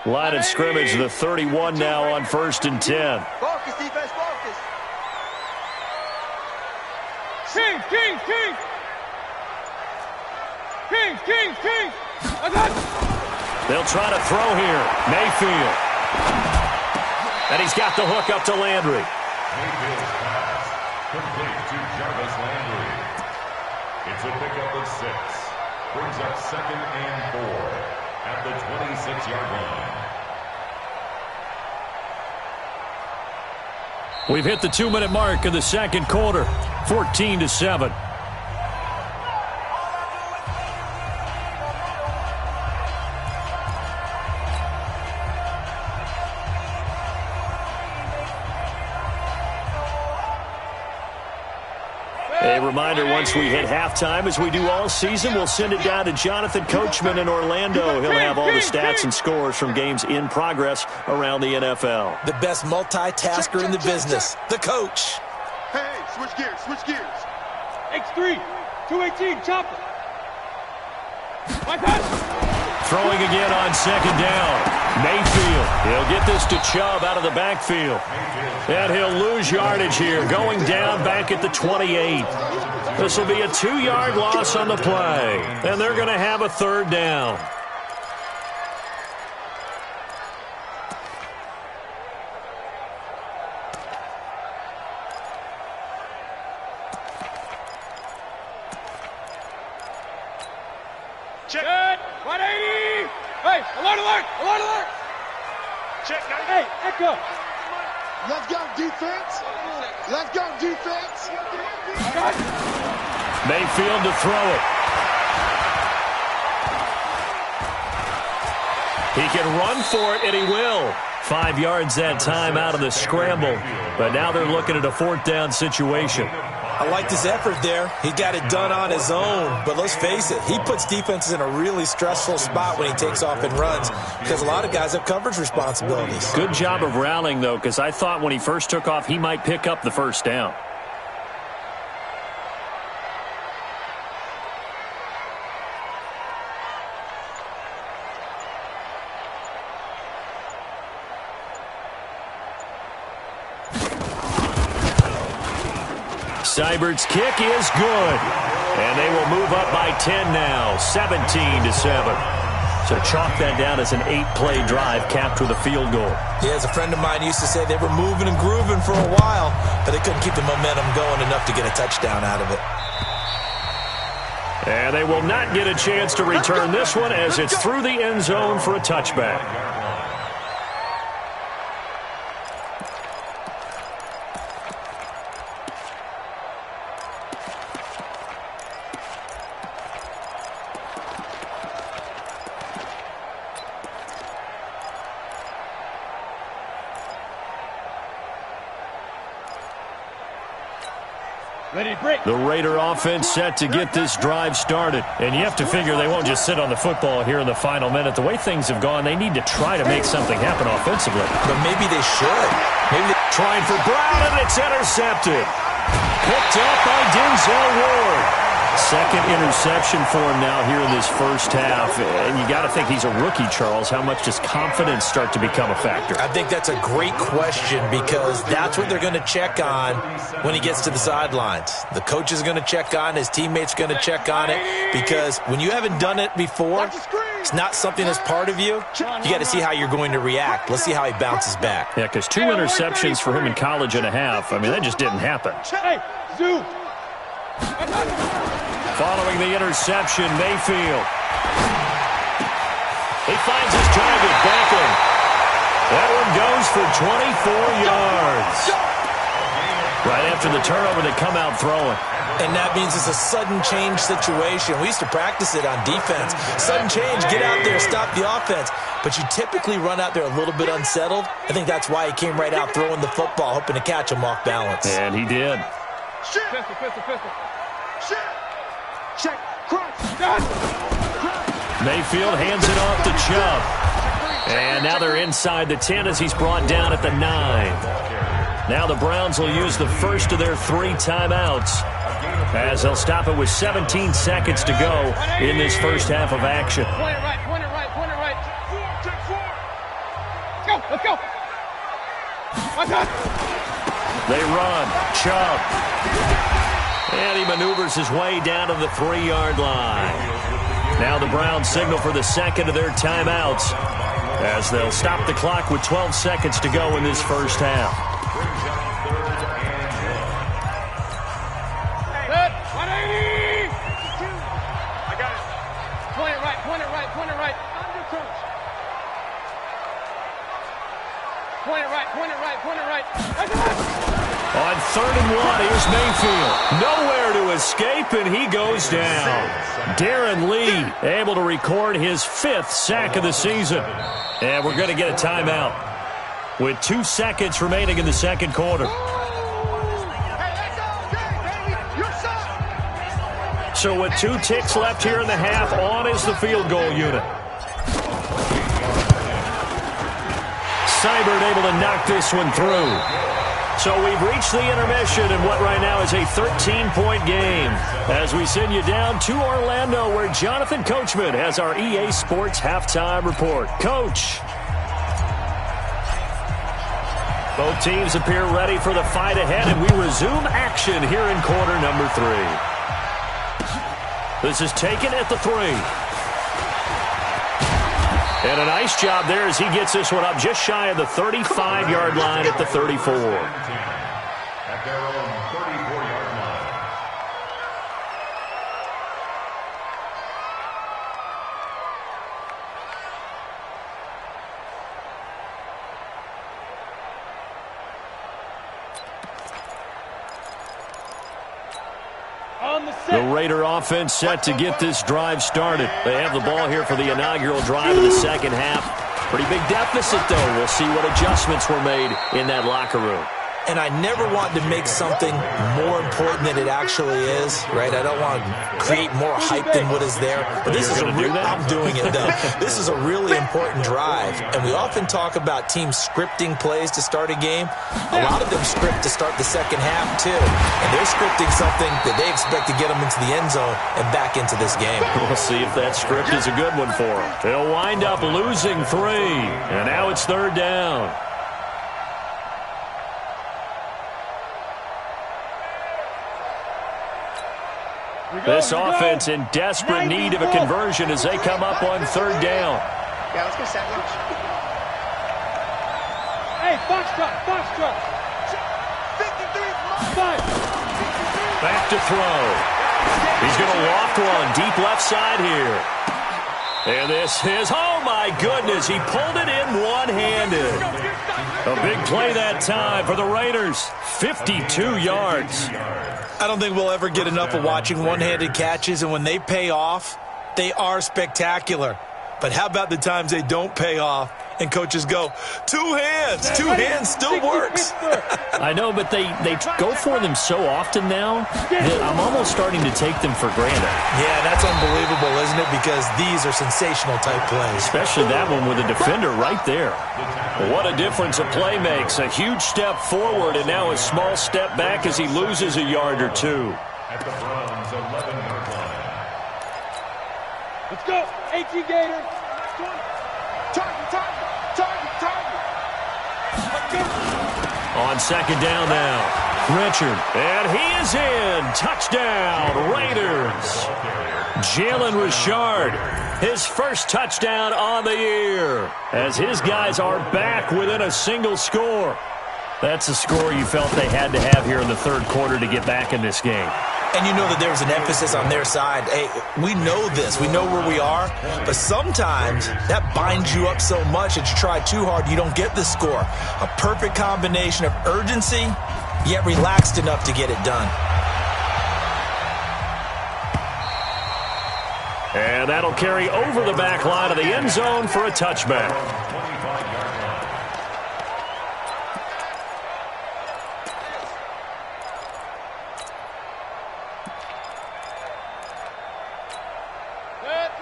Line of scrimmage, the 31 now on 1st and 10. Focus, defense, focus. King. They'll try to throw here. Mayfield. And he's got the hook up to Landry. Mayfield's pass complete to Jarvis Landry. It's a pickup of 6. Brings up 2nd and 4 at the 26-yard line. We've hit the 2-minute mark in the second quarter. 14-7. A reminder, once we hit halftime, as we do all season, we'll send it down to Jonathan Coachman in Orlando. He'll have all the stats and scores from games in progress around the NFL. The best multitasker in the business, the coach. Hey, switch gears. X3, 218, chopper. My pass. Throwing again on 2nd down. Mayfield. He'll get this to Chubb out of the backfield. And he'll lose yardage here, going down back at the 28. This will be a 2-yard loss on the play. And they're going to have a 3rd down. Check. 180. Hey, alert. Check, guys. Hey, echo. Let's go, defense. Mayfield to throw it. He can run for it, and he will. 5 yards that time out of the scramble. But now they're looking at a 4th down situation. I like this effort there. He got it done on his own. But let's face it, he puts defenses in a really stressful spot when he takes off and runs because a lot of guys have coverage responsibilities. Good job of rallying, though, because I thought when he first took off, he might pick up the 1st down. Seibert's kick is good. And they will move up by 10 now, 17-7. So chalk that down as an 8-play drive capped with a field goal. Yeah, as a friend of mine used to say, they were moving and grooving for a while, but they couldn't keep the momentum going enough to get a touchdown out of it. And they will not get a chance to return this one as it's through the end zone for a touchback. The Raider offense set to get this drive started. And you have to figure they won't just sit on the football here in the final minute. The way things have gone, they need to try to make something happen offensively. But maybe they should. Maybe they trying for Brown, and it's intercepted. Picked up by Denzel Ward. Second interception for him now here in this first half. And you got to think he's a rookie, Charles. How much does confidence start to become a factor? I think that's a great question because that's what they're going to check on when he gets to the sidelines. The coach is going to check on, his teammates going to check on it because when you haven't done it before, it's not something that's part of you. You got to see how you're going to react. Let's see how he bounces back. Yeah, because 2 interceptions for him in college and a half. I mean, that just didn't happen. Hey, Zoo. Following the interception, Mayfield. He finds his target, Beckham. That one goes for 24 yards. Right after the turnover, they come out throwing. And that means it's a sudden change situation. We used to practice it on defense. Sudden change, get out there, stop the offense. But you typically run out there a little bit unsettled. I think that's why he came right out throwing the football, hoping to catch him off balance. And he did. Pistol. Check. Crunch. Mayfield hands it off to Chubb. And now they're inside the 10 as he's brought down at the 9. Now the Browns will use the first of their 3 timeouts as they'll stop it with 17 seconds to go in this first half of action. Point it right. go. Let's go. One time. They run. Chubb. And he maneuvers his way down to the 3-yard line. Now the Browns signal for the second of their timeouts as they'll stop the clock with 12 seconds to go in this first half. Set. 180. I got it. Point it right. Point it right. Point it right. Under coach. Point it right. Point it right. Point it right. On 3rd and 1, here's Mayfield. Nowhere to escape, and he goes down. Darren Lee able to record his 5th sack of the season. And we're going to get a timeout with 2 seconds remaining in the second quarter. So with 2 ticks left here in the half, on is the field goal unit. Seibert able to knock this one through. So we've reached the intermission in what right now is a 13-point game as we send you down to Orlando where Jonathan Coachman has our EA Sports halftime report. Coach. Both teams appear ready for the fight ahead, and we resume action here in quarter number 3. This is taken at the 3. And a nice job there as he gets this one up just shy of the 35-yard line at the 34. At their own 34-yard line. The Raider offense set to get this drive started. They have the ball here for the inaugural drive of the second half. Pretty big deficit, though. We'll see what adjustments were made in that locker room. And I never want to make something more important than it actually is, right? I don't want to create more hype than what is there. But this is I'm doing it, though. This is a really important drive. And we often talk about teams scripting plays to start a game. A lot of them script to start the second half, too. And they're scripting something that they expect to get them into the end zone and back into this game. We'll see if that script is a good one for them. They'll wind up losing 3. And now it's 3rd down. This offense in desperate need of a conversion as they come up on 3rd down. Yeah, let's go sandwich. Hey, foxtrot, foxtrot. 53. Back to throw. He's going to loft one deep left side here. And this is, oh my goodness, he pulled it in one-handed. A big play that time for the Raiders. 52 yards. I don't think we'll ever get enough of watching one-handed catches, and when they pay off, they are spectacular. But how about the times they don't pay off and coaches go, 2 hands, 2 hands still works. I know, but they go for them so often now that I'm almost starting to take them for granted. Yeah, that's unbelievable, isn't it? Because these are sensational type plays. Especially that one with a defender right there. What a difference a play makes. A huge step forward and now a small step back as he loses a yard or 2. At the Browns' 11-yard line. Let's go. 18 Gator. Target. On 2nd down now, Richard, and he is in. Touchdown, Raiders. Jalen Richard, his first touchdown on the year, as his guys are back within a single score. That's a score you felt they had to have here in the 3rd quarter to get back in this game. And you know that there was an emphasis on their side. Hey, we know this. We know where we are. But sometimes that binds you up so much that you try too hard, you don't get the score. A perfect combination of urgency, yet relaxed enough to get it done. And that'll carry over the back line of the end zone for a touchback.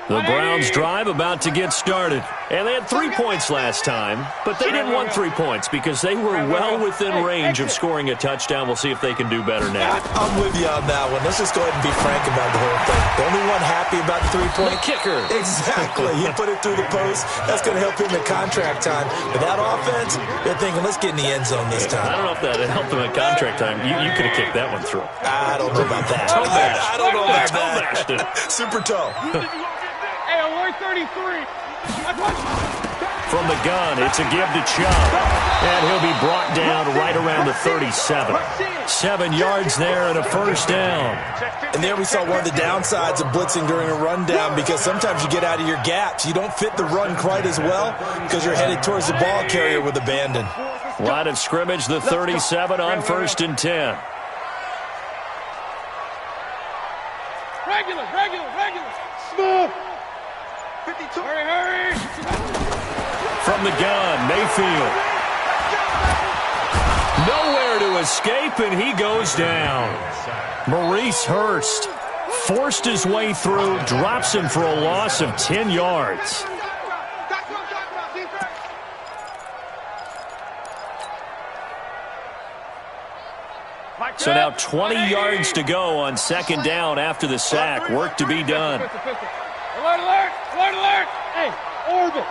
The Browns' drive about to get started. And they had 3 points last time, but they didn't want 3 points because they were well within range of scoring a touchdown. We'll see if they can do better now. I'm with you on that one. Let's just go ahead and be frank about the whole thing. The only one happy about the 3-point kicker. Exactly. He put it through the post. That's going to help him in contract time. But that offense, they're thinking, let's get in the end zone this time. I don't know if that helped him in contract time. You could have kicked that one through. I don't know about that. I don't know about that. Super toe. Hey, alert 33. From the gun, it's a give to Chubb. And he'll be brought down right around the 37. 7 yards there and a first down. And there we saw one of the downsides of blitzing during a rundown because sometimes you get out of your gaps. You don't fit the run quite as well because you're headed towards the ball carrier with abandon. Line of scrimmage, the 37 on 1st and 10. Regular. Smooth. 52. Hurry. From the gun, Mayfield. Nowhere to escape, and he goes down. Maurice Hurst forced his way through, drops him for a loss of 10 yards. So now 20 yards to go on 2nd down after the sack. Work to be done. Alert. Hey, orbit.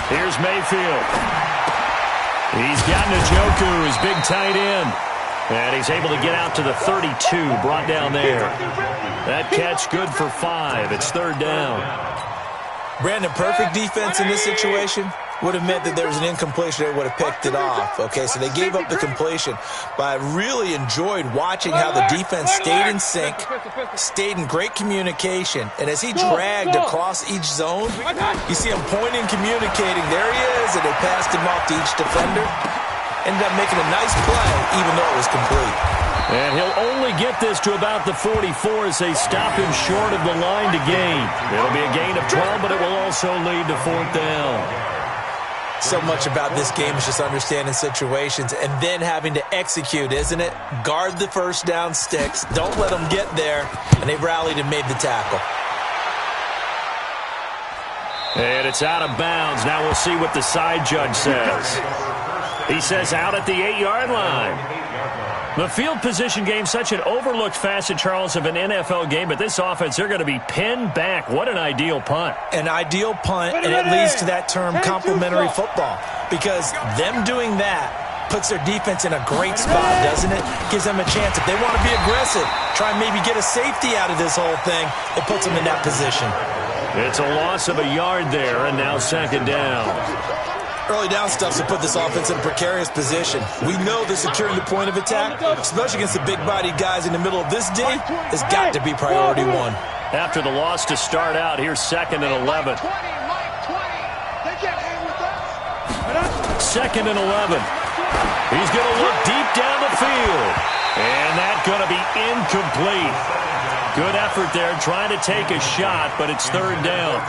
Here's Mayfield. He's got Njoku, his big tight end. And he's able to get out to the 32, brought down there. That catch good for 5. It's 3rd down. Brandon, perfect defense in this situation would have meant that there was an incompletion. They would have picked it off. Okay, so they gave up the completion. But I really enjoyed watching how the defense stayed in sync, stayed in great communication. And as he dragged across each zone, you see him pointing, communicating. There he is, and they passed him off to each defender. Ended up making a nice play, even though it was complete. And he'll only get this to about the 44 as they stop him short of the line to gain. It'll be a gain of 12, but it will also lead to 4th down. So much about this game is just understanding situations and then having to execute, isn't it? Guard the first down sticks. Don't let them get there. And they rallied and made the tackle. And it's out of bounds. Now we'll see what the side judge says. He says out at the 8-yard line. The field position game, such an overlooked facet, Charles, of an NFL game, but this offense, they're going to be pinned back. What an ideal punt. An ideal punt, and it leads to that term complementary football, because them doing that puts their defense in a great spot, doesn't it? Gives them a chance. If they want to be aggressive, try and maybe get a safety out of this whole thing, it puts them in that position. It's a loss of a yard there, and now 2nd down. Early down stuff to put this offense in a precarious position. We know that securing the point of attack, especially against the big-bodied guys in the middle of this day, has got to be priority 1. After the loss to start out, here's 2nd and 11. 2nd and 11. He's going to look deep down the field. And that's going to be incomplete. Good effort there, trying to take a shot, but it's 3rd down.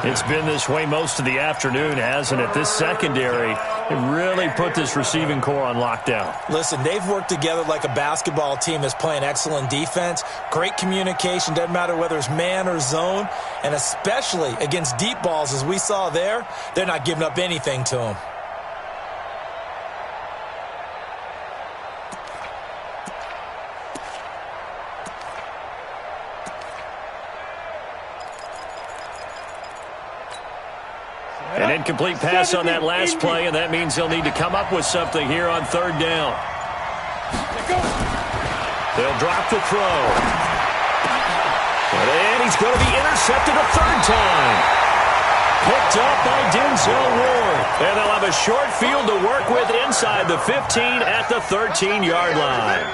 It's been this way most of the afternoon, hasn't it? This secondary really put this receiving core on lockdown. Listen, they've worked together like a basketball team that's playing excellent defense. Great communication, doesn't matter whether it's man or zone, and especially against deep balls, as we saw there, they're not giving up anything to them. An incomplete pass on that last play, and that means they'll need to come up with something here on 3rd down. They'll drop the throw. And he's going to be intercepted a 3rd time. Picked up by Denzel Ward. And they'll have a short field to work with inside the 15 at the 13-yard line.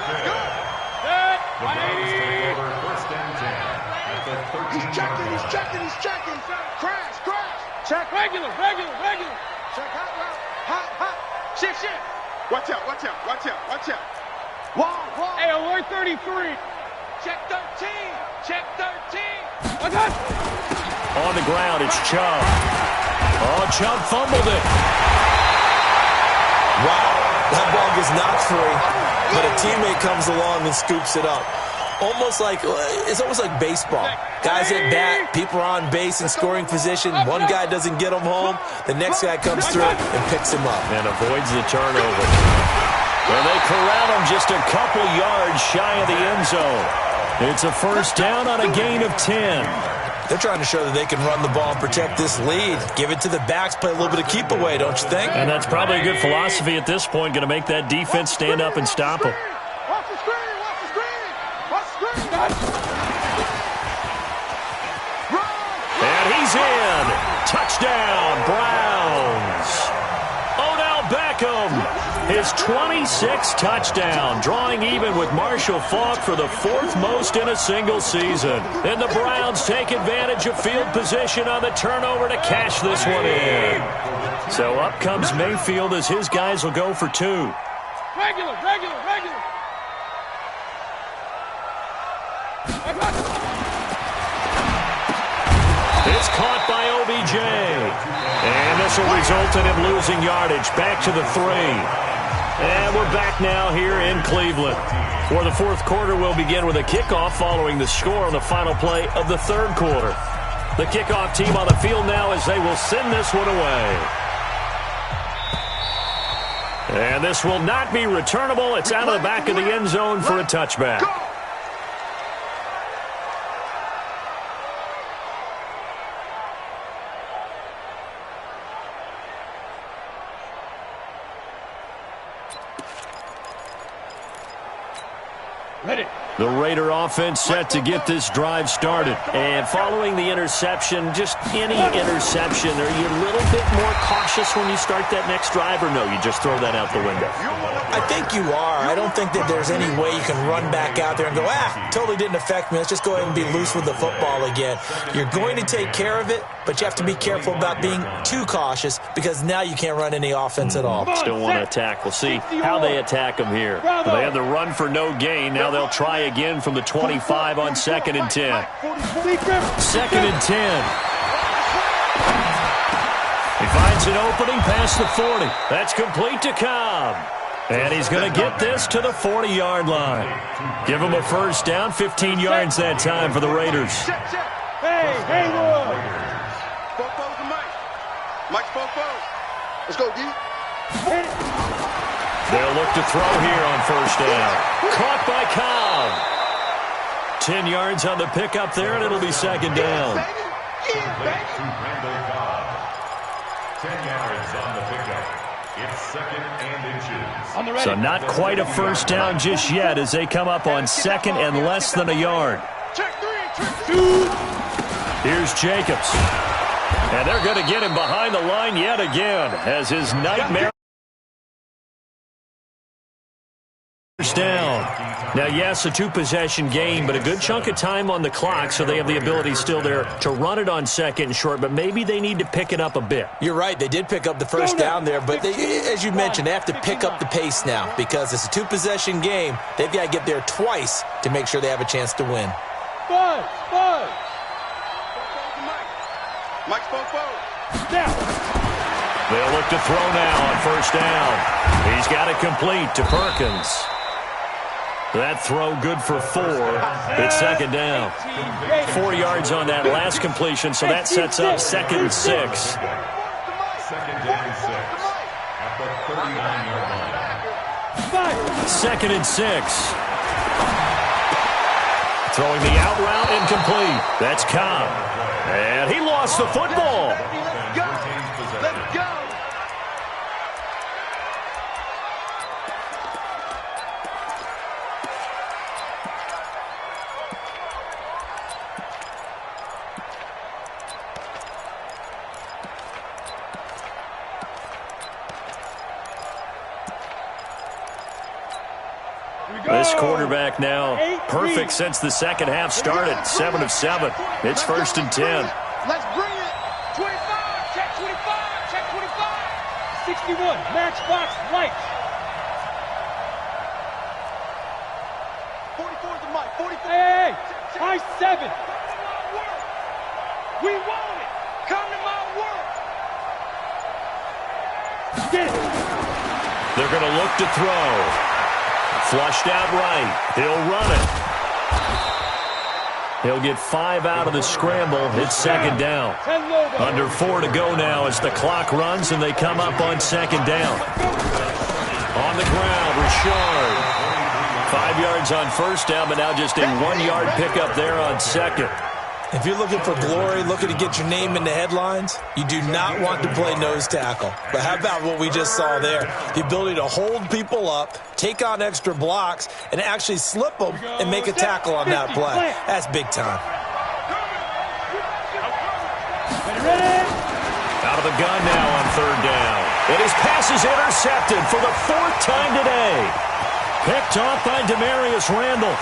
He's checking. Crash. Check. Regular. Check hot. Shift. Watch out. Wall. Hey, alert 33. Check 13. On the ground, it's Chubb. Oh, Chubb fumbled it. Wow, that ball gets knocked free, but a teammate comes along and scoops it up. almost like baseball. Guys at bat, people are on base in scoring position. One guy doesn't get them home. The next guy comes through and picks him up. And avoids the turnover. Well, they corral him just a couple yards shy of the end zone. It's a first down on a gain of 10. They're trying to show that they can run the ball and protect this lead. Give it to the backs, play a little bit of keep away, don't you think? And that's probably a good philosophy at this point, going to make that defense stand up and stop them. Watch the screen, watch the screen, watch the screen. And he's in. Touchdown, Browns. Odell Beckham, his 26th touchdown, drawing even with Marshall Faulk for the 4th most in a single season. And the Browns take advantage of field position on the turnover to cash this one in. So up comes Mayfield as his guys will go for 2. Regular. It's caught by OBJ. And this will result in him losing yardage. Back to the 3. And we're back now here in Cleveland, where the 4th quarter will begin with a kickoff following the score on the final play of the 3rd quarter. The kickoff team on the field now as they will send this one away. And this will not be returnable. It's out of the back of the end zone for a touchback. The Raider offense set to get this drive started. And following the interception, just any interception, are you a little bit more cautious when you start that next drive, or no, you just throw that out the window? I think you are. I don't think that there's any way you can run back out there and go, totally didn't affect me. Let's just go ahead and be loose with the football again. You're going to take care of it, but you have to be careful about being too cautious because now you can't run any offense at all. Still want to attack. We'll see how they attack them here. They had the run for no gain. Now they'll try again from the 25 on 2nd and 10. 2nd and 10. He finds an opening past the 40. That's complete to Cobb. And he's going to get this to the 40-yard line. Give him a first down, 15 yards that time for the Raiders. Hey, Haywood. Fofo to Mike. Mike's Fofo. Let's go, D. They'll look to throw here on first down. Caught by Cobb. 10 yards on the pickup there, and it'll be 2nd down. 10 yards on the pickup. It's 2nd and inches. So not quite a first down just yet as they come up on 2nd and less than a yard. Check 3, check 2. Here's Jacobs. And they're going to get him behind the line yet again as his nightmare down. Now, yes, a 2-possession game, but a good chunk of time on the clock, so they have the ability still there to run it on 2nd and short, but maybe they need to pick it up a bit. You're right. They did pick up the first down there, but as you mentioned, they have to pick up the pace now because it's a 2-possession game. They've got to get there twice to make sure they have a chance to win. Five. Mike's Fofo. Now. They'll look to throw now on first down. He's got it complete to Perkins. That throw good for 4. It's 2nd down. 4 yards on that last completion, so that sets up 2nd and 6. 2nd and 6 at the 39-yard line. 2nd and 6. Throwing the out route incomplete. That's Cobb. And he lost the football. Let's go. This quarterback now perfect since the second half started. 7 of 7. It's 1st and 10. Let's bring it. 25. Check 25. Check 25. 61. Matchbox lights. 44 to Mike. 44. Hey. High 7. We want it. Come to my work. Get it. They're going to look to throw. Flushed out right. He'll run it. He'll get 5 out of the scramble. It's second down. Under 4 to go now as the clock runs and they come up on second down. On the ground, Richard. 5 yards on first down, but now just a 1-yard pickup there on second. If you're looking for glory, looking to get your name in the headlines, you do not want to play nose tackle. But how about what we just saw there? The ability to hold people up, take on extra blocks, and actually slip them and make a tackle on that play. That's big time. Out of the gun now on third down. And his pass is intercepted for the 4th time today. Picked off by Demarius Randall.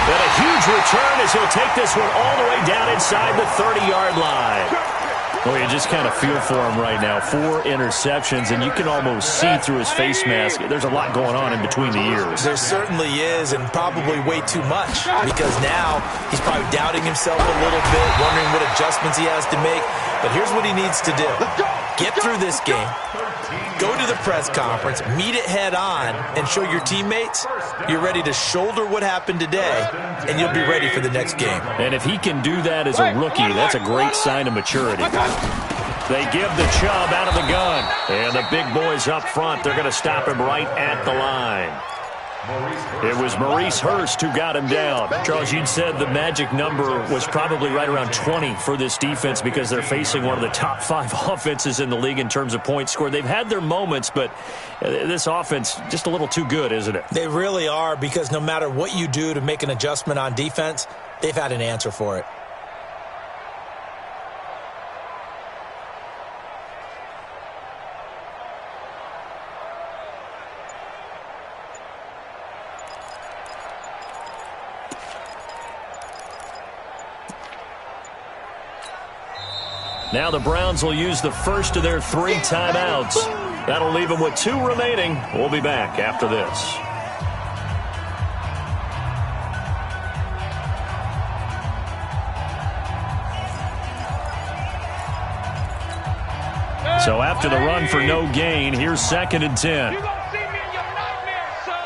And a huge return as he'll take this one all the way down inside the 30-yard line. Well, you just kind of feel for him right now. 4 interceptions, and you can almost see through his face mask. There's a lot going on in between the ears. There certainly is, and probably way too much, because now he's probably doubting himself a little bit, wondering what adjustments he has to make. But here's what he needs to do. Get through this game. Go to the press conference, meet it head on, and show your teammates you're ready to shoulder what happened today, and you'll be ready for the next game. And if he can do that as a rookie, that's a great sign of maturity. They give the Chubb out of the gun. And the big boys up front, they're going to stop him right at the line. It was Maurice Hurst who got him down. Charles, you'd said the magic number was probably right around 20 for this defense because they're facing one of the top 5 offenses in the league in terms of points scored. They've had their moments, but this offense just a little too good, isn't it? They really are, because no matter what you do to make an adjustment on defense, they've had an answer for it. Now the Browns will use the first of their 3 timeouts. That'll leave them with 2 remaining. We'll be back after this. So after the run for no gain, here's 2nd and 10. You gonna see me in your nightmares, son.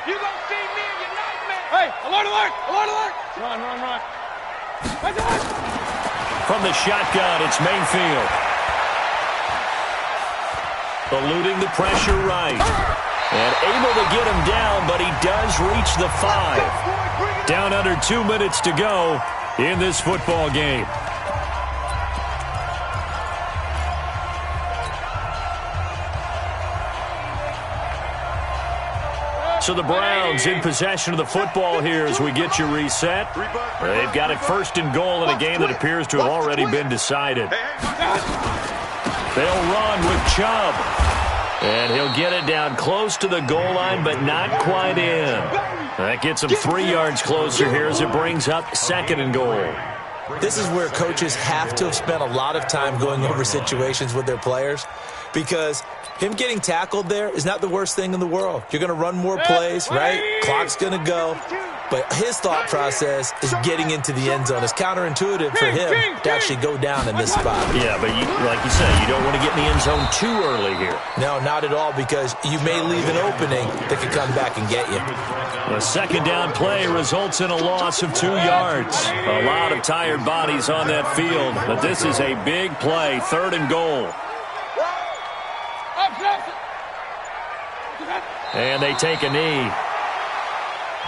You gonna see me in your nightmares. Hey, alert, alert, alert, alert. Run, run, run. Run, run. From the shotgun, it's Mayfield. Eluding the pressure right. And able to get him down, but he does reach the 5. Down under 2 minutes to go in this football game. So the Browns in possession of the football here as we get you reset. They've got it 1st and goal in a game that appears to have already been decided. They'll run with Chubb. And he'll get it down close to the goal line, but not quite in. That gets him 3 yards closer here as it brings up 2nd and goal. This is where coaches have to have spent a lot of time going over situations with their players, because him getting tackled there is not the worst thing in the world. You're going to run more plays, right? Clock's going to go. But his thought process is getting into the end zone. It's counterintuitive for him to actually go down in this spot. Yeah, but like you said, you don't want to get in the end zone too early here. No, not at all, because you may leave an opening that could come back and get you. The 2nd down play results in a loss of 2 yards. A lot of tired bodies on that field, but this is a big play, 3rd and goal. And they take a knee.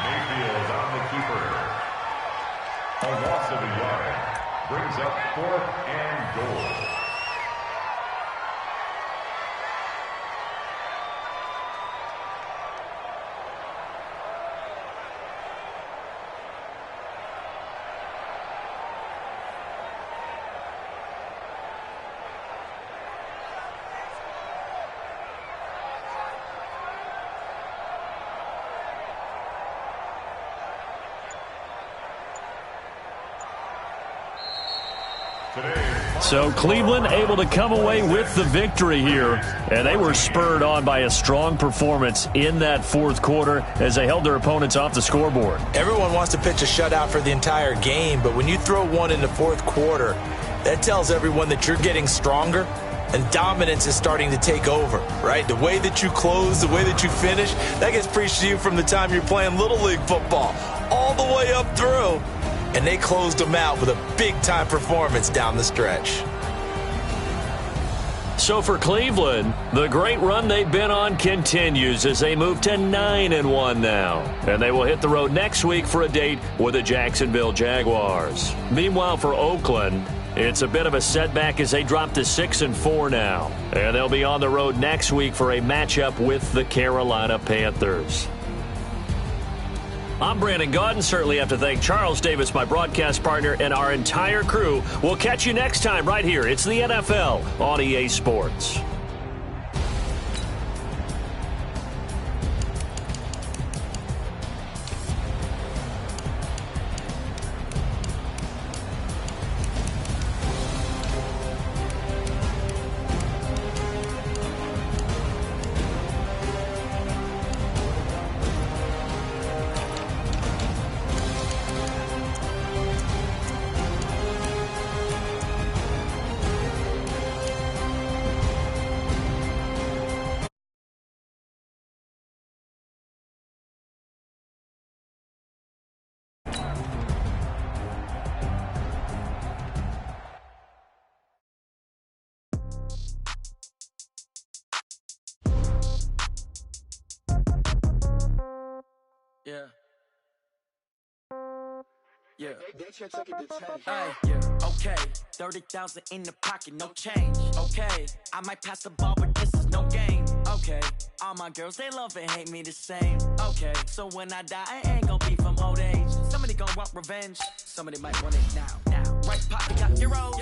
Mayfield on the keeper. A loss of a yard. Brings up 4th and goal. So Cleveland able to come away with the victory here, and they were spurred on by a strong performance in that 4th quarter as they held their opponents off the scoreboard. Everyone wants to pitch a shutout for the entire game, but when you throw one in the 4th quarter, that tells everyone that you're getting stronger and dominance is starting to take over, right? The way that you close, the way that you finish, that gets preached to you from the time you're playing Little League football all the way up through. And they closed them out with a big-time performance down the stretch. So for Cleveland, the great run they've been on continues as they move to 9-1 now. And they will hit the road next week for a date with the Jacksonville Jaguars. Meanwhile, for Oakland, it's a bit of a setback as they drop to 6-4 now. And they'll be on the road next week for a matchup with the Carolina Panthers. I'm Brandon Gaudin. Certainly have to thank Charles Davis, my broadcast partner, and our entire crew. We'll catch you next time right here. It's the NFL on EA Sports. Yeah. Hey, yeah. Okay. 30,000 in the pocket, no change. Okay. I might pass the ball, but this is no game. Okay. All my girls, they love and hate me the same. Okay. So when I die, I ain't gonna be from old age. Somebody gonna want revenge. Somebody might want it now. Right pocket got euros.